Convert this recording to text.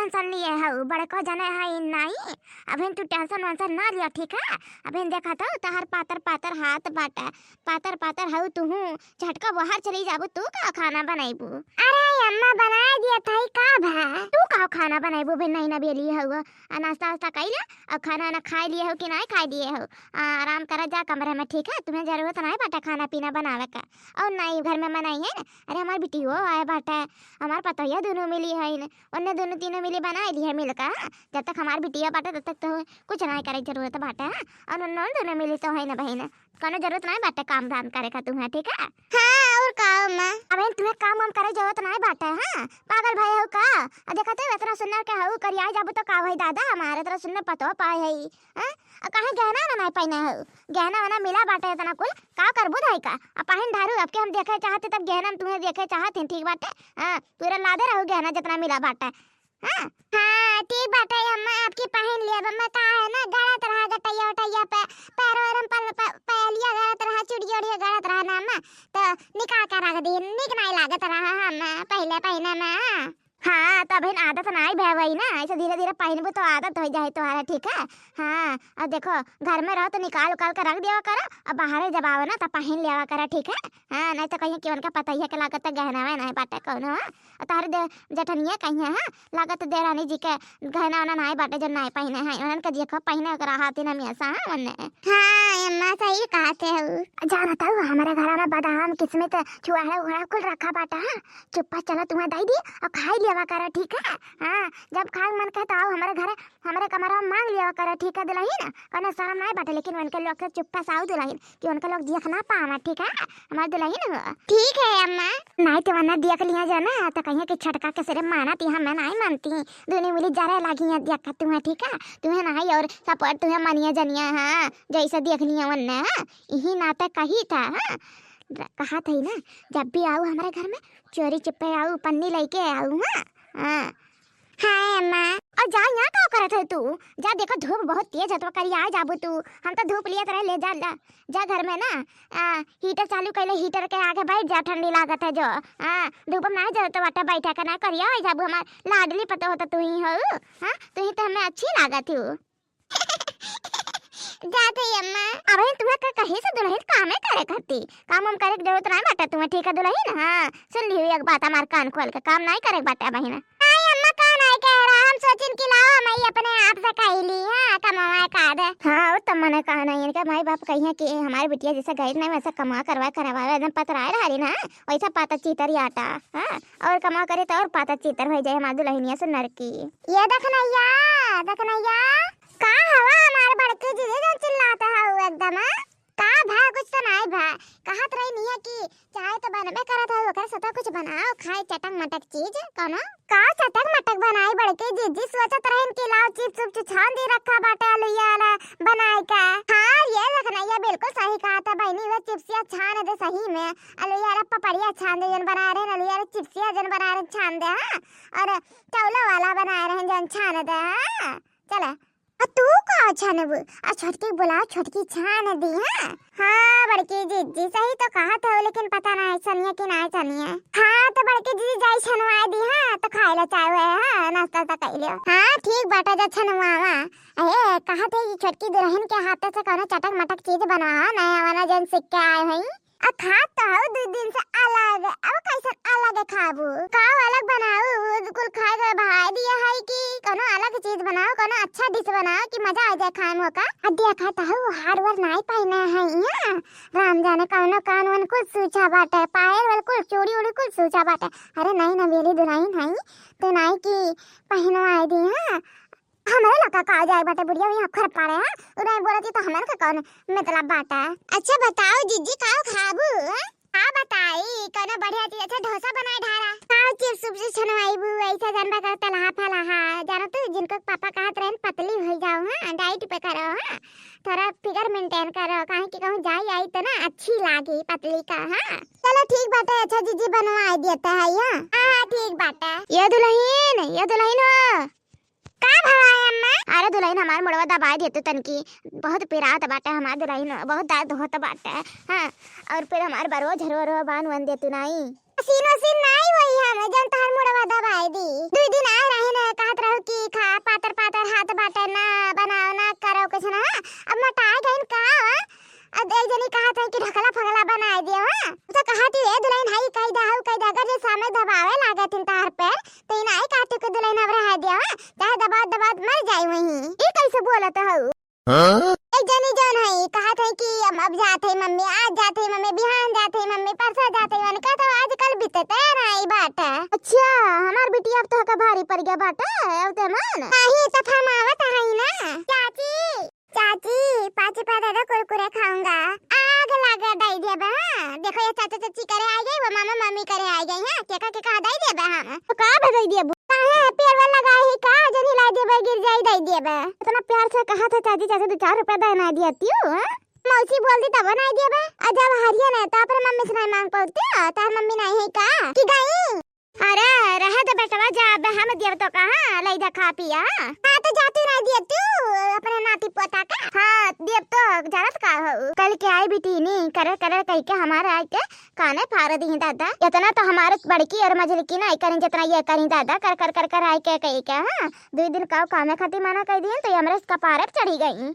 Tension लिए हऊ बड़े को जाने है नहीं। अबे तू टेंशन वेंशन ना लिया ठीक है। अबे देखा तो तहर पातर पातर हाथ बाटा पातर पातर हऊ तू झटका बाहर चली जाबू तू का खाना बनाईबू। अरे अम्मा बना दिया था का भा तू का खाना बनाईबू बे नहीं ना बेली हऊ नाश्ता वास्ता कइला और खाना ना खा लिए हो कि नहीं खा लिए हो। आराम करा जा कमरे में ठीक है। तुम्हें जरूरत नहीं बाटा खाना पीना बनावे का और नहीं घर में बनाई है। अरे हमारी बेटी हो आए बाटा हमारे पता है दोनों मिली है उन्हें दोनों तीनों मिली बना ली है मिलकर। जब तक हमारी बिटिया बाटा तब तक तो कुछ नहीं करे जरूरत बाटा और उन दोनों मिली तो है ना बहन कोनो जरूरत नहीं बाटा काम धाम करे का तुम्हें ठीक है। हाँ और काम अबे तुम्हें काम वाम करे जरूरत नहीं बाटा। हाँ पागल भाई हो का देखा तो इतना सुंदर के हो करिया जाबू तो का भाई दादा हमारे तरह सुंदर पतो पाए है। हां कहीं गहना ना नहीं पहने हो गहना वाना मिला बाटा इतना कुल का करबू धाई का पहन धारू अब के हम देखे चाहते तब गहना तुम्हें देखे चाहते ठीक बाटे। हां पूरा लादे रहो गहना जितना मिला बाटा। हां हां ठीक बाटे अम्मा आपकी पहन लिया अम्मा का है ना गड़ा तरह गटैया उटैया पे पैरों पहलिया गड़ा तरह चुड़िया उड़िया गड़ा तरह ना अम्मा तो निकाल कर रख दी निक नहीं लागत रहा अम्मा पहले पहने में। हाँ तो अभी आदत नहीं भय वही ना ऐसे धीरे धीरे पहनबू तो आदत हो जाए तुम्हारा ठीक है। हाँ अब देखो घर में रहो तो निकाल उकाल कर रख दिया करो और बाहर जब आओ ना तो पहन लिया करा ठीक है। हाँ नहीं तो कहीं क्यों उनका पता ही है कि लागत गहना वहना है बाटे कौन और तारे जठनिया कहीं है लागत दे रानी जी के गहना वहना नहीं बाटे जो नहीं पहने हैं उन्होंने देखो पहने कर हाथी ना मियासा उन्ने। हाँ अम्मा सही कहते हो जाना था हमारे घर में बादाम किस्मत छुआड़ा उड़ा कुल रखा बाटा। चुप्पा चलो तुम्हें दे दी और खाई लिया करा ठीक है। हाँ जब खाए मन कहता आओ हमारे घर हमारे कमरा में मांग लिया करा ठीक है दुल्हन कहना सारा नहीं बाटे लेकिन उनके लोग से चुप्पा साऊ दुल्हन कि उनके लोग देख ना पावा ठीक है हमारे दुल्हन हो ठीक है अम्मा। नहीं तो वरना देख लिया जा ना तो कहीं कि छटका के सिरे माना थी हम मैं नहीं मानती दोनों मिली जरा लगी है देख तुम्हें ठीक है तुम्हें नहीं और सपोर्ट तुम्हें मनिया जनिया। हाँ जैसा देख लिया वरना यही नाटक कही था। कहा था ना जब भी आओ हमारे घर में चोरी चुप्पे आओ पन्नी लेके आओ। हाँ हाँ अम्मा और जा यहाँ क्या करत है तू जा देखो धूप बहुत तेज है तो करी आ जाबू तू हम तो धूप लिया तरह ले जा घर में ना हीटर चालू कर ले हीटर के आगे बैठ जा ठंडी लागत है जो। हाँ धूप में नहीं जरूरत बाटा बैठा कर ना करिया आ जाबू हमार लाडली पता होता तू ही हो। हाँ तू ही तो हमें अच्छी लागत हो जाते अम्मा। अबे तुम्हें कहीं से दुल्हन काम करे करती काम हम करे जरूरत नहीं बाटा तुम्हें ठीक है दुल्हन। हाँ सुन ली एक बात हमारे कान खोल के काम नहीं करे बाटा बहन। नहीं अम्मा का नहीं कह रहा हम सोचिन कि लाओ मैं अपने आप से कह ली। हाँ कमावा का दे। हाँ वो तब मैंने कहा नहीं इनका माई बाप कही है कि हमारी बिटिया जैसा गैर नहीं वैसा कमा करवा एकदम पतराए रही ना वैसा पाता चीतर आटा। हाँ और कमा करे तो और पाता चीतर हो जाए हमारी दुल्हनिया से नरकी। ये देखनैया का हवा हमारे भड़के जी जो चिल्लाता है वो एकदम का भा कुछ तो नहीं भा कहत रही नहीं है कि चाहे तो बनबे करत है ओकरा से तो कुछ बनाओ खाए चटक मटक चीज कोनो का चटक मटक बनाई बड़के जी सोचत रहन कि लाओ चिप्स उप्स छान दे रखा बाटा आलूया वाला बनाई का। हाँ ये देखना ये बिल्कुल सही कहा था बहनी वो चिप्सिया छान दे सही में आलूया वाला पपड़िया छान दे जन बना रहे आलूया वाला चिप्सिया जन बना रहे छान दे। हाँ और चावला वाला बना रहे जन छान दे। हाँ चला तू का छानबू आ छोटकी बुला छोटकी छान दी। हाँ बड़की जीजी सही तो कहा था लेकिन पता नहीं सनिया कि नहीं सनिया। हाँ तो बड़की जीजी जाई छनवा दी। हाँ तो खाए ला चाय है नाश्ता ता कर लियो। हाँ ठीक बाटा जा छनवावा ए कहा थे कि छोटकी दुल्हन के हाथ से कोनो चटक मटक चीज बनवा नया वाला जन सीख के आए हई आ खा तो दो दिन से अलग अब कैसे अलग खाबू का अलग बनाओ कुल खाए के भाई दिया है कि कोनो अलग चीज बनाओ कोनो अच्छा डिश बनाओ कि मजा आ जाए खाए में का अड्डिया खाता है हार वर नहीं पहने है यहाँ राम जाने कोनो कान वन कुल सूचा बाटे पायल वाल कुल चूड़ी उड़ी कुल सूचा बाटे। अरे नहीं ना बेली दुल्हन है तो नहीं कि पहनवा दी। हाँ हमारे लड़का का जाए बाटे बुढ़िया वही अखर पाड़े। हाँ उन्हें बोलती तो हमारे का कौन मतलब बाटा। अच्छा बताओ जीजी काओ खाबू हाँ बताई कोनो बढ़िया चीज अच्छा डोसा बनाए ढारा काओ चिप्स उप्स छनवाईबू ऐसा जानबा करता लहा फलाहा जानो तू जिनको पापा कहत रहन पतली हो जाओ। हाँ डाइट पे करो। हाँ थोड़ा फिगर मेंटेन करो काहे कि कहूं जाई आई तो ना अच्छी लागी पतली का। हाँ चलो ठीक बाटे अच्छा जीजी बनवा देता है। हां ठीक बाटे ये दुल्हन हो का भवाए अम्मा। अरे दुल्हन हमार मुड़वा दबाई देते तनकी बहुत पिरात बाटे हमार दुल्हन बहुत दर्द होत बाटे। हाँ और फिर हमार बरो झरो बान वन दे तू नहीं सीनो सीन नहीं वही हम जन तहर मुड़वा दबाई दी 2 दिन आ रहे ना कहत रहो पैर दबावे लागत इन तार पैर तो इनाई काटे के दुल्हन अब रह दिया चाहे दबा दबा मर जाई वहीं ई कैसे बोलत हऊ एक जनी जौन है कहा था कि अब जाते मम्मी आज जाते मम्मी बिहान जाते मम्मी परसों जाते मैंने कहा था आजकल बीतते रही बात। अच्छा हमार बिटिया अब तो का भारी पड़ गया बाटा अब ते मन नहीं तो हम आवत है ना चाची चाची पाँच रुपया दे दो कुरकुरे खाऊंगा आग लगा दई दे बा देखो ये चाचा चाची करे आ गई वो मामा मम्मी करे आ गई हां केका के कहा दई दे बा हम तो का दई दे काहे पेड़ में लगाई ही का जनी ला दे बा गिर जाई दई दे बा इतना प्यार से कहा था चाची चाचा 2-4 रुपया देना दिया तियो मौसी बोल दी तब ना दिए बा जब हरिया ने तो पर मम्मी से नहीं मांग पाती तार मम्मी नहीं है का कि गई अरे रहे तो बेटवा जा बे हम दिया तो कहां ले जा खा पिया हां तो जाती ना दिए तू अपने नाती पोता का हां दिए तो जानत का हो कल के आई बेटी नी करे करे कह के हमारे आई के काने फाड़ दी दादा इतना तो हमारे बड़की और मझली की नहीं करें जितना ये करें दादा कर कर कर कर आई के कह के हां 2 दिन का कामे खाती मना कर दिए तो हमरे इसका पारे चढ़ी गई।